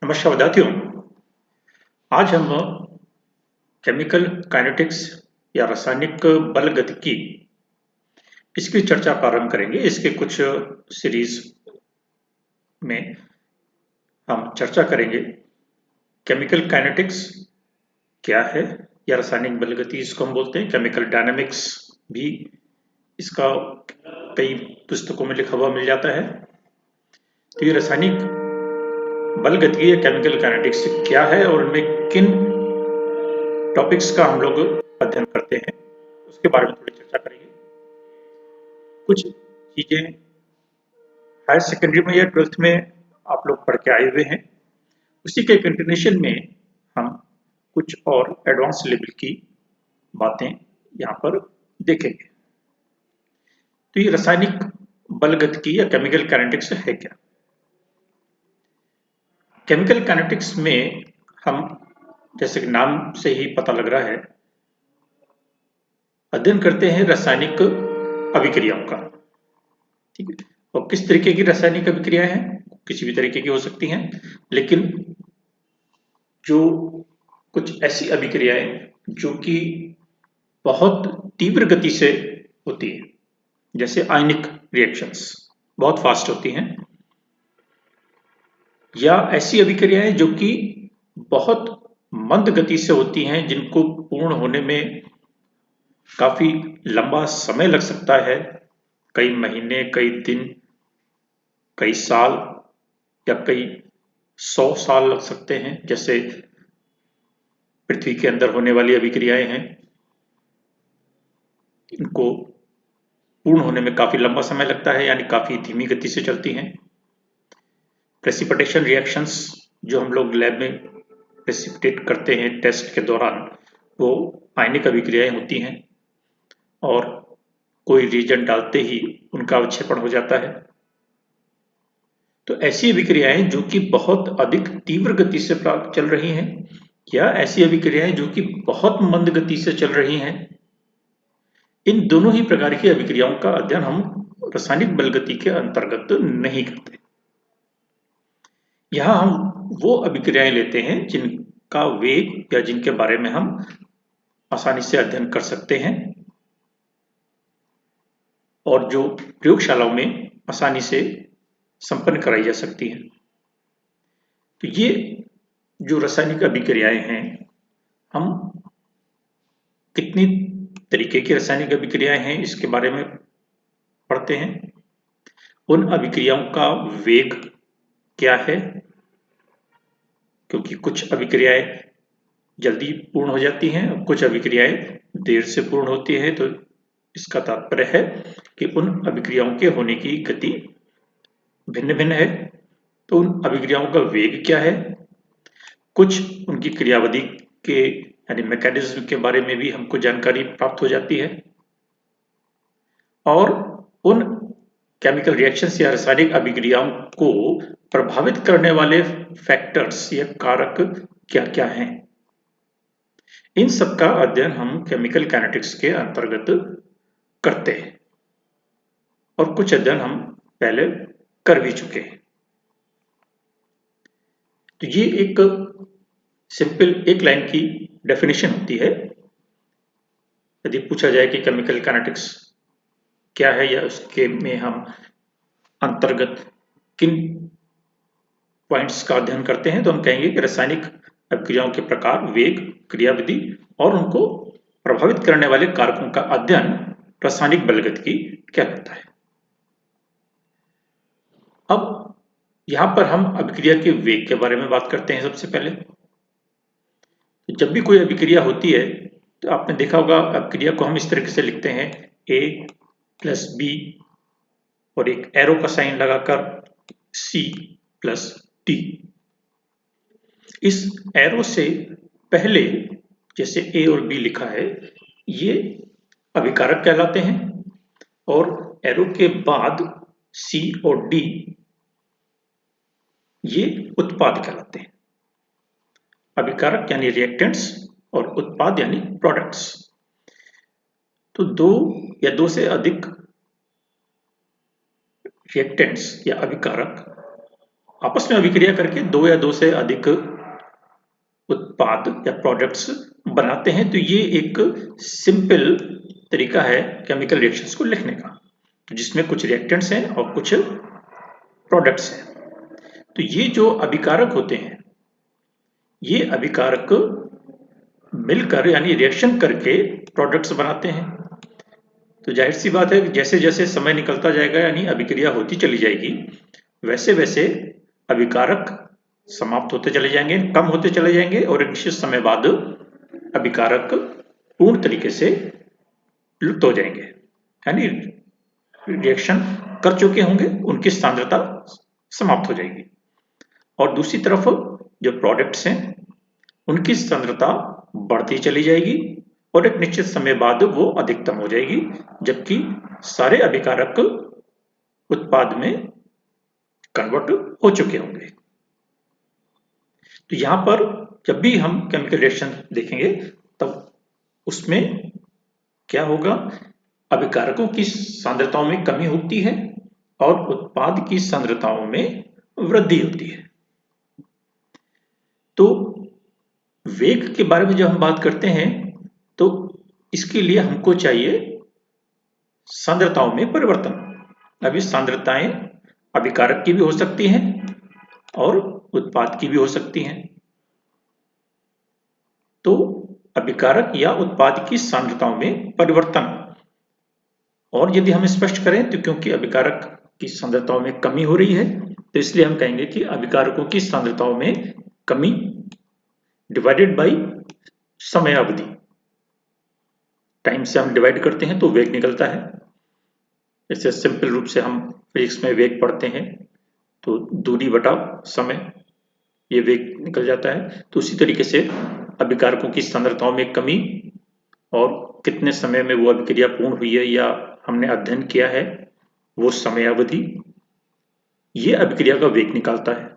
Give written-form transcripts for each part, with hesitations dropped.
नमस्कार विद्यार्थियों। आज हम केमिकल काइनेटिक्स या रासायनिक बल गतिकी इसकी चर्चा प्रारंभ करेंगे। इसके कुछ सीरीज में हम चर्चा करेंगे केमिकल काइनेटिक्स क्या है या रासायनिक बल गति इसको हम बोलते हैं। केमिकल डायनामिक्स भी इसका कई पुस्तकों में लिखा हुआ मिल जाता है। तो ये रासायनिक बल गतिकी या केमिकल काइनेटिक्स क्या है और उनमें किन टॉपिक्स का हम लोग अध्ययन करते हैं उसके बारे में थोड़ी चर्चा करेंगे। कुछ चीजें हायर सेकेंडरी में या 12th में आप लोग पढ़ के आए हुए हैं, उसी के कंटिन्यूएशन में हम कुछ और एडवांस लेवल की बातें यहाँ पर देखेंगे। तो ये रासायनिक बल गतिकी या केमिकल काइनेटिक्स है क्या? केमिकल काइनेटिक्स में हम, जैसे कि नाम से ही पता लग रहा है, अध्ययन करते हैं रासायनिक अभिक्रियाओं का। ठीक है, और किस तरीके की रासायनिक अभिक्रियाएं हैं? किसी भी तरीके की हो सकती हैं, लेकिन जो कुछ ऐसी अभिक्रियाएं जो कि बहुत तीव्र गति से होती है, जैसे आयनिक रिएक्शंस बहुत फास्ट होती हैं, या ऐसी अभिक्रियाएं जो कि बहुत मंद गति से होती हैं, जिनको पूर्ण होने में काफी लंबा समय लग सकता है, कई महीने, कई दिन, कई साल या कई 100 साल लग सकते हैं। जैसे पृथ्वी के अंदर होने वाली अभिक्रियाएं हैं, इनको पूर्ण होने में काफी लंबा समय लगता है, यानी काफी धीमी गति से चलती हैं। प्रेसिपिटेशन रिएक्शंस जो हम लोग लैब में प्रेसिपिटेट करते हैं टेस्ट के दौरान, वो आयनिक अभिक्रियाएं होती हैं और कोई रिएजेंट डालते ही उनका अवक्षेपण हो जाता है। तो ऐसी अभिक्रियाएं जो कि बहुत अधिक तीव्र गति से चल रही हैं, या ऐसी अभिक्रियाएं जो कि बहुत मंद गति से चल रही हैं, इन दोनों ही प्रकार की अभिक्रियाओं का अध्ययन हम रासायनिक बल गति के अंतर्गत नहीं करते। यहां हम वो अभिक्रियाएं लेते हैं जिनका वेग या जिनके बारे में हम आसानी से अध्ययन कर सकते हैं और जो प्रयोगशालाओं में आसानी से संपन्न कराई जा सकती हैं। तो ये जो रासायनिक अभिक्रियाएं हैं, हम कितनी तरीके की रासायनिक अभिक्रियाएं हैं इसके बारे में पढ़ते हैं। उन अभिक्रियाओं का वेग क्या है, क्योंकि कुछ अभिक्रियाएं जल्दी पूर्ण हो जाती हैं, कुछ अभिक्रियाएं देर से पूर्ण होती है। तो इसका तात्पर्य है कि उन अभिक्रियाओं के होने की गति भिन्न भिन्न है। तो उन अभिक्रियाओं का वेग क्या है, कुछ उनकी क्रियाविधि के यानी मैकेनिज्म के बारे में भी हमको जानकारी प्राप्त हो जाती है, और उन केमिकल रिएक्शंस या रासायनिक अभिक्रियाओं को प्रभावित करने वाले फैक्टर्स या कारक क्या क्या हैं, इन सब का अध्ययन हम केमिकल काइनेटिक्स के अंतर्गत करते हैं, और कुछ अध्ययन हम पहले कर भी चुके हैं। तो ये एक सिंपल एक लाइन की डेफिनेशन होती है। यदि पूछा जाए कि केमिकल काइनेटिक्स क्या है या उसके में हम अंतर्गत किन पॉइंट्स का अध्ययन करते हैं, तो हम कहेंगे कि रासायनिक अभिक्रियाओं के प्रकार, वेग, क्रियाविधि और उनको प्रभावित करने वाले कारकों का अध्ययन रासायनिक बल गतिकी कहलाता है। अब यहां पर हम अभिक्रिया के वेग के बारे में बात करते हैं। सबसे पहले, जब भी कोई अभिक्रिया होती है तो आपने देखा होगा अभिक्रिया को हम इस तरीके से लिखते हैं, A प्लस B और एक एरो का साइन लगाकर C प्लस D। इस एरो से पहले जैसे A और B लिखा है, ये अभिकारक कहलाते हैं, और एरो के बाद C और D ये उत्पाद कहलाते हैं। अभिकारक यानी रिएक्टेंट्स और उत्पाद यानी प्रोडक्ट्स। तो दो या दो से अधिक रिएक्टेंट्स या अभिकारक आपस में अभिक्रिया करके दो या दो से अधिक उत्पाद या प्रोडक्ट्स बनाते हैं। तो ये एक सिंपल तरीका है केमिकल रिएक्शंस को लिखने का, जिसमें कुछ रिएक्टेंट्स हैं और कुछ प्रोडक्ट्स हैं। तो ये जो अभिकारक होते हैं, ये अभिकारक मिलकर यानी रिएक्शन करके प्रोडक्ट्स बनाते हैं। तो जाहिर सी बात है कि जैसे जैसे समय निकलता जाएगा यानी अभिक्रिया होती चली जाएगी, वैसे वैसे अभिकारक समाप्त होते चले जाएंगे, कम होते चले जाएंगे और एक निश्चित समय बाद अभिकारक पूर्ण तरीके से लुप्त हो जाएंगे, यानी रिएक्शन कर चुके होंगे, उनकी सांद्रता समाप्त हो जाएगी। और दूसरी तरफ जो प्रोडक्ट्स हैं उनकी सांद्रता बढ़ती चली जाएगी और एक निश्चित समय बाद वो अधिकतम हो जाएगी, जबकि सारे अभिकारक उत्पाद में कन्वर्ट हो चुके होंगे। तो यहां पर जब भी हम केमिकल रिएक्शन देखेंगे तब उसमें क्या होगा, अभिकारकों की सांद्रताओं में कमी होती है और उत्पाद की सांद्रताओं में वृद्धि होती है। तो वेग के बारे में जब हम बात करते हैं तो इसके लिए हमको चाहिए सांद्रताओं में परिवर्तन। अभी सांद्रताएं अभिकारक की भी हो सकती हैं और उत्पाद की भी हो सकती हैं। तो अभिकारक या उत्पाद की सांद्रताओं में परिवर्तन, और यदि हम स्पष्ट करें तो क्योंकि अभिकारक की सांद्रताओं में कमी हो रही है तो इसलिए हम कहेंगे कि अभिकारकों की सांद्रताओं में कमी डिवाइडेड बाय समय अवधि। टाइम से हम डिवाइड करते हैं तो वेग निकलता है। इससे सिंपल रूप से हम फिजिक्स में वेग पढ़ते हैं तो दूरी बटा समय, ये वेग निकल जाता है। तो उसी तरीके से अभिकारकों की सांद्रताओं में कमी और कितने समय में वो अभिक्रिया पूर्ण हुई है या हमने अध्ययन किया है वो समय अवधि, ये अभिक्रिया का वेग निकालता है।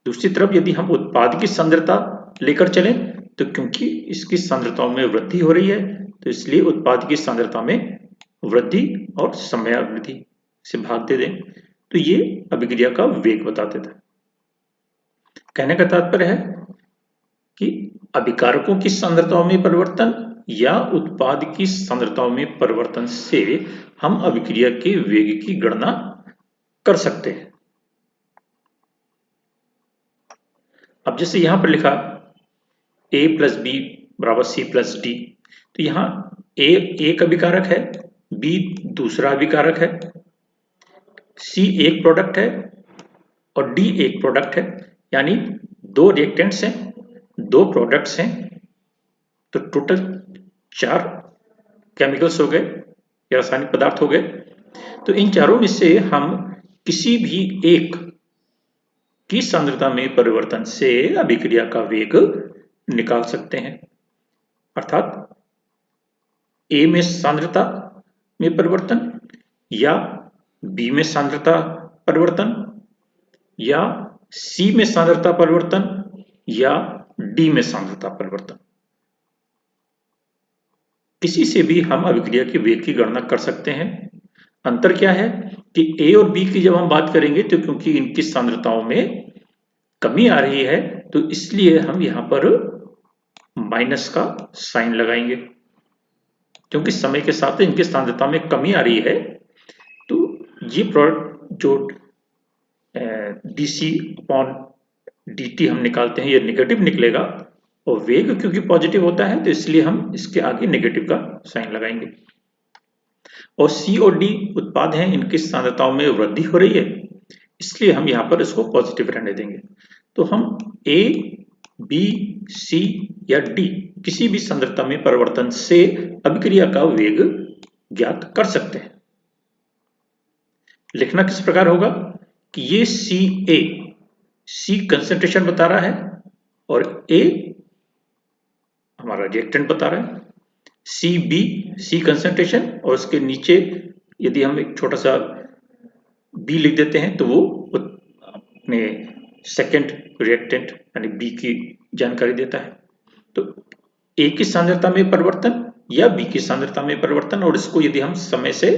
दूसरी तरफ यदि हम उत्पाद की सांद्रता लेकर चलें तो क्योंकि इसकी सांद्रताओं में वृद्धि हो रही है तो इसलिए उत्पाद की सांद्रता में वृद्धि और समय अवधि से भाग दे दें तो ये अभिक्रिया का वेग बता देता है। कहने का तात्पर्य है कि अभिकारकों की सांद्रताओं में परिवर्तन या उत्पाद की सांद्रताओं में परिवर्तन से हम अभिक्रिया के वेग की गणना कर सकते हैं। अब जैसे यहां पर लिखा A प्लस बी बराबर C प्लस डी, तो यहां A एक अभिकारक है, B दूसरा अभिकारक है, C एक प्रोडक्ट है और D एक प्रोडक्ट है, यानी दो रिएक्टेंट्स हैं, दो प्रोडक्ट्स हैं। तो टोटल 4 केमिकल्स हो गए या रासायनिक पदार्थ हो गए। तो इन चारों में से हम किसी भी एक की सांद्रता में परिवर्तन से अभिक्रिया का वेग निकाल सकते हैं। अर्थात A में सांद्रता में परिवर्तन या B में सांद्रता परिवर्तन या C में सांद्रता परिवर्तन या D में सांद्रता परिवर्तन, किसी से भी हम अभिक्रिया के वेग की गणना कर सकते हैं। अंतर क्या है कि A और B की जब हम बात करेंगे तो क्योंकि इनकी सांद्रताओं में कमी आ रही है तो इसलिए हम यहां पर माइनस का साइन लगाएंगे, क्योंकि समय के साथ इनकी सांद्रता में कमी आ रही है। तो ये प्रोडक्ट जो dc अपॉन dt हम निकालते हैं ये नेगेटिव निकलेगा और वेग क्योंकि पॉजिटिव होता है तो इसलिए हम इसके आगे नेगेटिव का साइन लगाएंगे। और C और D उत्पाद हैं, इनकी सांद्रताओं में वृद्धि हो रही है इसलिए हम यहां पर इसको पॉजिटिव रहने देंगे। तो हम A, B, C या D किसी भी सांद्रता में परिवर्तन से अभिक्रिया का वेग ज्ञात कर सकते हैं। लिखना किस प्रकार होगा कि ये CA, C कंसंट्रेशन बता रहा है और A हमारा रिएक्टेंट बता रहा है, CB C कंसंट्रेशन और उसके नीचे यदि हम एक छोटा सा B लिख देते हैं तो वो अपने सेकेंड रिएक्टेंट यानी B की जानकारी देता है। तो A की सांद्रता में परिवर्तन या B की सांद्रता में परिवर्तन और इसको यदि हम समय से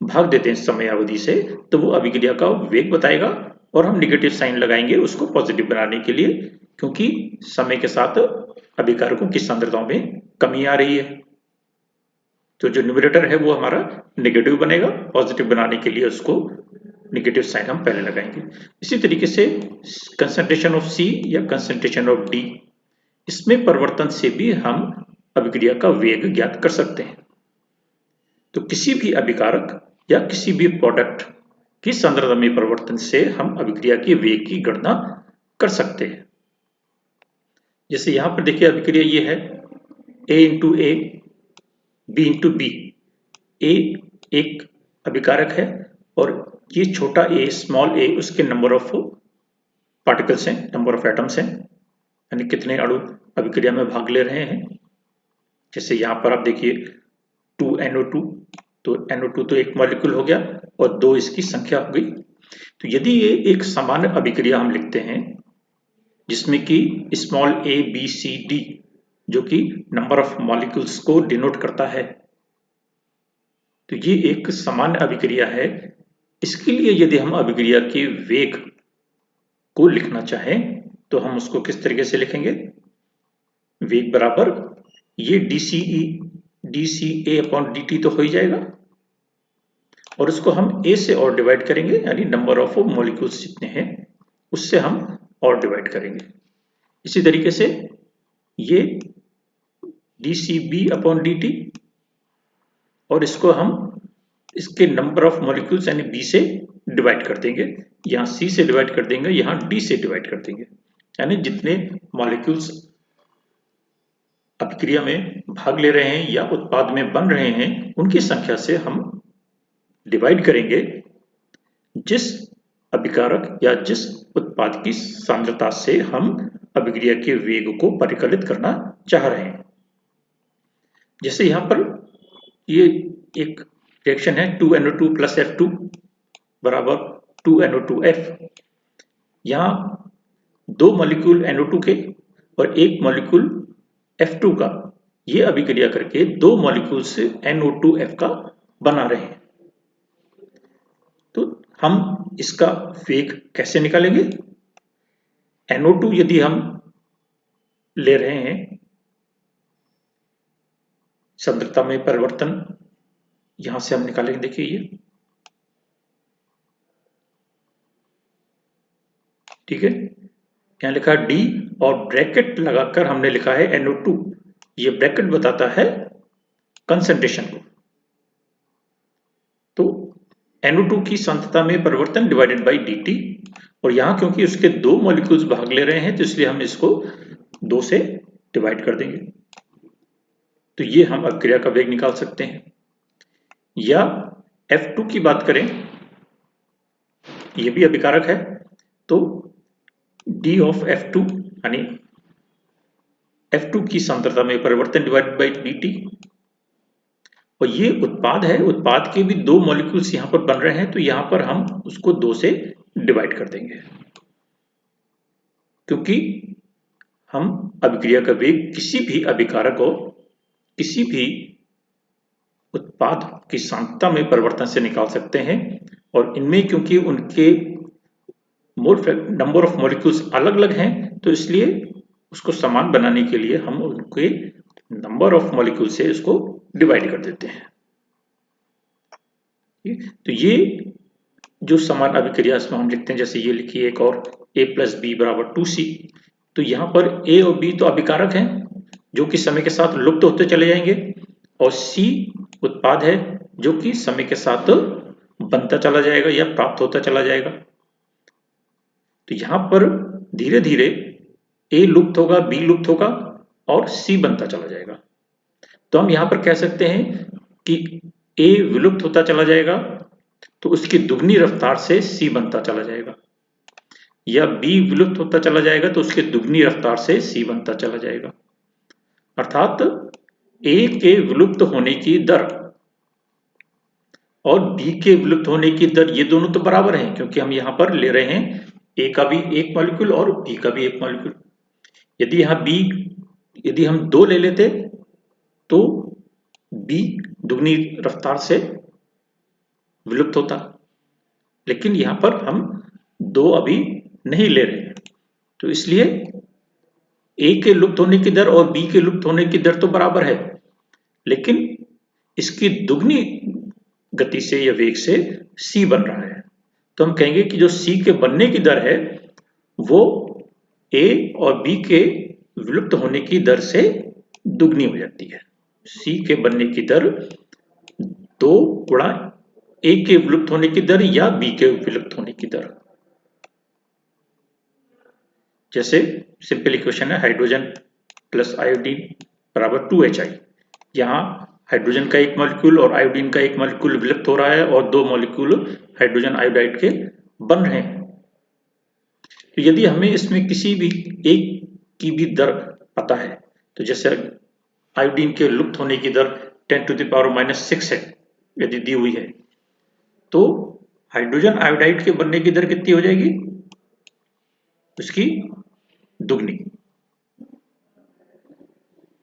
भाग देते हैं समय अवधि से तो वो अभिक्रिया का वेग बताएगा और हम निगेटिव साइन लगाएंगे उसको पॉजिटिव बनाने के लिए, क्योंकि समय के साथ अभिकारकों की सांद्रताओं में कमी आ रही है। तो जो न्यूमरेटर है वो हमारा नेगेटिव बनेगा, पॉजिटिव बनाने के लिए उसको नेगेटिव साइन हम पहले लगाएंगे। इसी तरीके से कंसंट्रेशन ऑफ सी या कंसंट्रेशन ऑफ डी, इसमें परिवर्तन से भी हम अभिक्रिया का वेग ज्ञात कर सकते हैं। तो किसी भी अभिकारक या किसी भी प्रोडक्ट की सांद्रता में परिवर्तन से हम अभिक्रिया के वेग की गणना कर सकते हैं। जैसे यहां पर देखिए अभिक्रिया ये है A into A, B into B. A एक अभिकारक है और ये छोटा a, स्मॉल a, उसके नंबर ऑफ पार्टिकल्स हैं, नंबर ऑफ एटम्स हैं, यानी कितने अणु अभिक्रिया में भाग ले रहे हैं। जैसे यहां पर आप देखिए 2NO2, तो NO2 तो एक मॉलिक्यूल हो गया और 2 इसकी संख्या हो गई। तो यदि ये एक सामान्य अभिक्रिया हम लिखते हैं जिसमें कि small a, b, c, d जो कि नंबर ऑफ मॉलिक्यूल्स को डिनोट करता है, तो ये एक सामान्य अभिक्रिया है। इसके लिए यदि हम अभिक्रिया के वेग को लिखना चाहें तो हम उसको किस तरीके से लिखेंगे? वेग बराबर ये dCA अपॉन dt तो हो ही जाएगा और इसको हम a से और डिवाइड करेंगे, यानी नंबर ऑफ मॉलिक्यूल्स जितने हैं उससे हम और डिवाइड करेंगे। इसी तरीके से ये dCB अपॉन dt और इसको हम इसके नंबर ऑफ मॉलिक्यूल्स यानी B से डिवाइड कर देंगे, यहाँ C से डिवाइड कर देंगे, यहाँ D से डिवाइड कर देंगे, यानी जितने मॉलिक्यूल्स अभिक्रिया में भाग ले रहे हैं या उत्पाद में बन रहे हैं उनकी संख्या से हम डिवाइड करेंगे जिस अभिकारक या जिस उत्पाद की सांद्रता से हम अभिक्रिया के वेग को परिकलित करना चाह रहे हैं। जैसे यहाँ पर ये एक रिएक्शन है 2NO2 प्लस F2 बराबर 2NO2F। यहाँ 2 मॉलिक्यूल NO2 के और 1 मॉलिक्यूल F2 का ये अभिक्रिया करके 2 मॉलिक्यूल से NO2F का बना रहे हैं। तो हम इसका वेग कैसे निकालेंगे? NO2 यदि हम ले रहे हैं, सांद्रता में परिवर्तन यहां से हम निकालेंगे, देखिए ये ठीक है, यहाँ लिखा है D और ब्रैकेट लगाकर हमने लिखा है NO2। ये ब्रैकेट बताता है कंसंट्रेशन को। तो NO2 की सांद्रता में परिवर्तन डिवाइडेड बाय dt, और यहां क्योंकि उसके 2 मॉलिक्यूल्स भाग ले रहे हैं तो इसलिए हम इसको 2 से डिवाइड कर देंगे। तो ये हम अभिक्रिया का वेग निकाल सकते हैं। या F2 की बात करें, ये भी अभिकारक है, तो D ऑफ F2 यानी F2 की सांद्रता में परिवर्तन डिवाइडेड बाय dt, और ये उत्पाद है, उत्पाद के भी 2 मॉलिक्यूल्स यहां पर बन रहे हैं तो यहां पर हम उसको 2 से डिवाइड कर देंगे, क्योंकि हम अभिक्रिया का वेग किसी भी अभिकारक को किसी भी उत्पाद की सांद्रता में परिवर्तन से निकाल सकते हैं। और इनमें क्योंकि उनके नंबर ऑफ मॉलिक्यूल्स अलग अलग हैं तो इसलिए उसको समान बनाने के लिए हम उनके नंबर ऑफ मॉलिक्यूल से इसको डिवाइड कर देते हैं। तो ये जो समान अभिक्रिया इसमें हम लिखते हैं, जैसे ये लिखिए एक और A प्लस बी बराबर 2C। तो यहाँ पर A और B तो अभिकारक हैं जो कि समय के साथ लुप्त होते चले जाएंगे, और C उत्पाद है जो कि समय के साथ बनता चला जाएगा या प्राप्त होता चला जाएगा। तो यहाँ पर धीरे धीरे A लुप्त होगा, B लुप्त होगा और C बनता चला जाएगा। तो हम यहाँ पर कह सकते हैं कि A विलुप्त होता चला जाएगा तो उसकी दुगनी रफ्तार से C बनता चला जाएगा, या B विलुप्त होता चला जाएगा तो उसके दुगनी रफ्तार से C बनता चला जाएगा। अर्थात A के विलुप्त होने की दर और B के विलुप्त होने की दर ये दोनों तो बराबर हैं, क्योंकि हम यहाँ पर ले रहे हैं A का भी एक मॉलिक्यूल और B का भी एक मॉलिक्यूल। यदि हम 2 ले लेते तो B दुगनी रफ्तार से विलुप्त होता, लेकिन यहाँ पर हम 2 अभी नहीं ले रहे हैं, तो इसलिए A के लुप्त होने की दर और B के लुप्त होने की दर तो बराबर है, लेकिन इसकी दुगनी गति से या वेग से C बन रहा है। तो हम कहेंगे कि जो C के बनने की दर है वो A और B के विलुप्त होने की दर से दुगनी हो जाती है। C के बनने की दर 2 गुणा A के विलुप्त होने की दर या B के विलुप्त होने की दर। जैसे सिंपल इक्वेशन है हाइड्रोजन प्लस आयोडीन बराबर 2HI। यहाँ हाइड्रोजन का एक मॉलिक्यूल और आयोडीन का एक मॉलिक्यूल विलुप्त हो रहा है और 2 मॉलिक्यूल हाइड्रोजन आयोडाइड के बन रहे हैं। तो यदि हमें इसमें किसी भी एक की भी दर पता है, तो जैसे आयोडीन के लुप्त होने की दर 10⁻⁻⁶ है यदि दी हुई है, तो हाइड्रोजन आयोडाइड के बनने की दर कितनी हो जाएगी? उसकी दुगनी।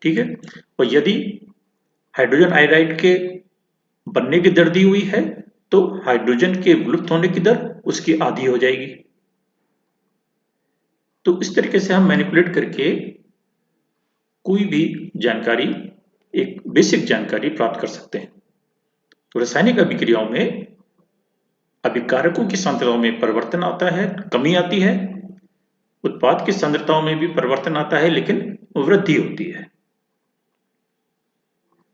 ठीक है। और यदि हाइड्रोजन आयोडाइड के बनने की दर दी हुई है तो हाइड्रोजन के विलुप्त होने की दर उसकी आधी हो जाएगी। तो इस तरीके से हम मैनिपुलेट करके कोई भी जानकारी, एक बेसिक जानकारी प्राप्त कर सकते हैं। तो रासायनिक अभिक्रियाओं में अभिकारकों की सांद्रताओं में परिवर्तन आता है, कमी आती है, उत्पाद की सांद्रताओं में भी परिवर्तन आता है लेकिन वृद्धि होती है।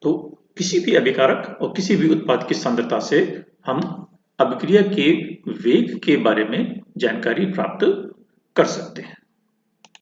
तो किसी भी अभिकारक और किसी भी उत्पाद की सांद्रता से हम अभिक्रिया के वेग के बारे में जानकारी प्राप्त कर सकते हैं।